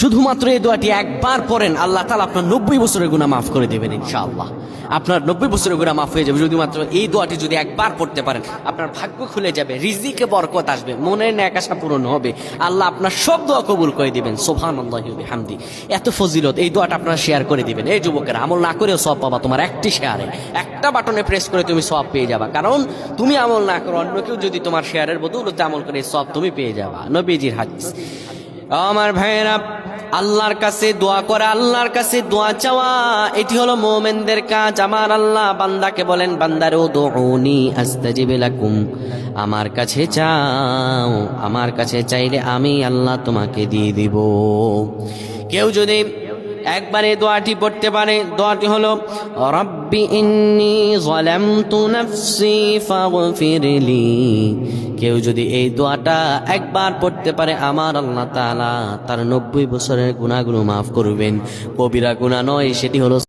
শুধুমাত্র এই দোয়াটি একবার পড়েন, আল্লাহ তাআলা আপনার 90 বছরের গুনাহ মাফ করে দেবেন ইনশাআল্লাহ। আপনার 90 বছরের গুনাহ মাফ হয়ে যাবে শুধুমাত্র এই দোয়াটি যদি একবার পড়তে পারেন। আপনার ভাগ্য খুলে যাবে, রিজিকে বরকত আসবে, মনের ন্যাক আশা পূরণ হবে, আল্লাহ আপনার সব দোয়া কবুল করে দিবেন। সুবহানাল্লাহি ওয়া বিহামদি। এত ফজিলত, এই দোয়াটা আপনারা শেয়ার করে দিবেন। এই যুবকেরা, আমল না করেও সওয়াব পাবা। তোমার একটি শেয়ারে, একটা বাটনে প্রেস করে তুমি সওয়াব পেয়ে যাবা। কারণ তুমি আমল না করো, অন্য কেউ যদি তোমার শেয়ারের বদৌলতে আমল করে, সওয়াব তুমি পেয়ে যাবা। নবীজির হাদিস। আমার ভাইয়েরা, আল্লাহর কাছে দোয়া করা, আল্লাহর কাছে দোয়া চাওয়া, এটি হলো মুমিনদের কাজ। আমার আল্লাহ বান্দাকে বলেন, বান্দারে উদউনি আস্তাজিব লাকুম, আমার কাছে চাও, আমার কাছে চাইলে আমি আল্লাহ তোমাকে দিয়ে দিব। কেউ যদি একবার এই দোয়াটি পড়তে পারে, দোয়াটি হলো রব্বি ইন্নী যালামতু নাফসি ফাগফিরলি। কেউ যদি এই দোয়াটা একবার পড়তে পারে, আমার আল্লাহ তাআলা তার 90 বছরের গুনাহগুলো মাফ করবেন। কবিরা গুনাহ নয়, সেটি হলো